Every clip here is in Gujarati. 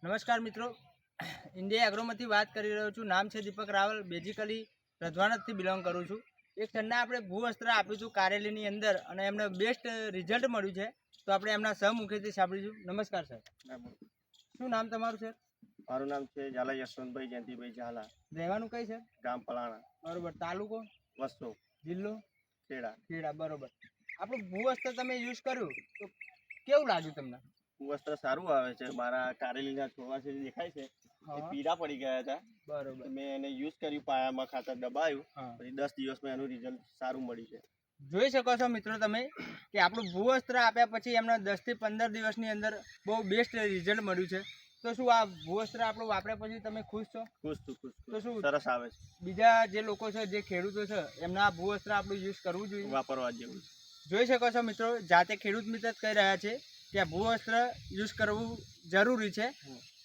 નમસ્કાર મિત્રો, ઇન્ડિયા એગ્રોમાંથી વાત કરી રહ્યો છું. નામ છે દીપક રાવલ. બેઝિકલી રજવાણતથી બિલોંગ કરું છું. એક ઠંડા આપણે ભૂવસ્ત્ર આપ્યું હતું કારેલીની અંદર અને એમને બેસ્ટ રિઝલ્ટ મળ્યું છે. તો આપણે એમના સહમુખેથી સાંભળીશું. નમસ્કાર સર, શું નામ તમારું સર? મારું નામ છે ઝાલા યશવંતભાઈ જયંતિભાઈ ઝાલા. રહેવાનું કઈ સર? ગામ પલાણા. બરોબર. તાલુકો? વસ્તો. જિલ્લો? ખેડા. બરોબર. આપણું ભૂવસ્ત્ર તમે યુઝ કર્યું તો કેવું લાગ્યું તમને? વસ્ત્ર સારું આવે છે. મારા કારેલીના છોડવા છે દેખાય છે એ પીળા પડી ગયા હતા. બરોબર. મેં એને યુઝ કર્યું, પાયામાં ખાતર દબાયું, પછી 10 દિવસમાં એનું રિઝલ્ટ સારું મળ્યું છે. જોઈ શકો છો મિત્રો તમે કે આપણું ભૂવસ્ત્ર આપ્યા પછી એમને 10 થી 15 દિવસની અંદર બહુ બેસ્ટ રિઝલ્ટ મળ્યું છે. તો શું આ ભૂવસ્ત્ર આપણું વાપર્યા પછી તમે ખુશ છો? ખુશ. તો શું સરસ આવે છે. બીજા જે લોકો છે, જે ખેડૂતો છે, એમના આ ભૂવસ્ત્ર આપણું યુઝ કરવું જોઈએ, વાપરવા જેવું છે. જોઈ શકો છો મિત્રો, જાતે ખેડૂત મિત્ર જ કહી રહ્યા છે કે આ ભૂવસ્ત્ર યુઝ કરવું જરૂરી છે.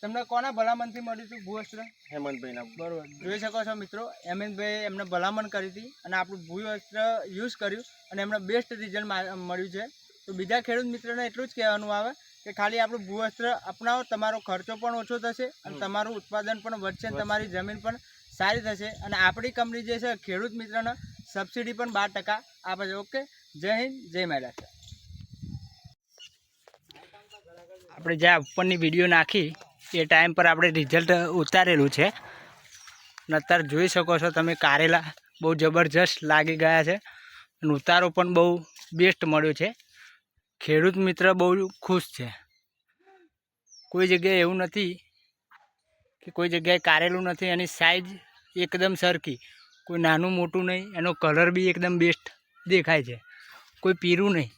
તમને કોના ભલામણથી મળ્યું હતું ભૂવસ્ત્ર? હેમંતભાઈના. બરોબર. જોઈ શકો છો મિત્રો, હેમંતભાઈ એમને ભલામણ કરી હતી અને આપણું ભૂવસ્ત્ર યુઝ કર્યું અને એમને બેસ્ટ રિઝલ્ટ મળ્યું છે. તો બીજા ખેડૂત મિત્રોને એટલું જ કહેવાનું આવે કે ખાલી આપણું ભૂવસ્ત્ર અપનાવો, તમારો ખર્ચો પણ ઓછો થશે અને તમારું ઉત્પાદન પણ વધશે, તમારી જમીન પણ સારી થશે. અને આપણી કંપની જે છે ખેડૂત મિત્રને સબસિડી પણ 12% આપે છે. ઓકે, જય હિન્દ, જય મહારાષ્ટ્ર. આપણે જ્યાં ઉપરની વિડીયો નાખી એ ટાઈમ પર આપણે રિઝલ્ટ ઉતારેલું છે અને અત્યારે જોઈ શકો છો તમે, કારેલા બહુ જબરજસ્ત લાગી ગયા છે અને ઉતારો પણ બહુ બેસ્ટ મળ્યો છે. ખેડૂત મિત્ર બહુ ખુશ છે. કોઈ જગ્યાએ એવું નથી કે કોઈ જગ્યાએ કારેલું નથી. એની સાઇઝ એકદમ સરખી, કોઈ નાનું મોટું નહીં. એનો કલર બી એકદમ બેસ્ટ દેખાય છે, કોઈ પીરું નહીં.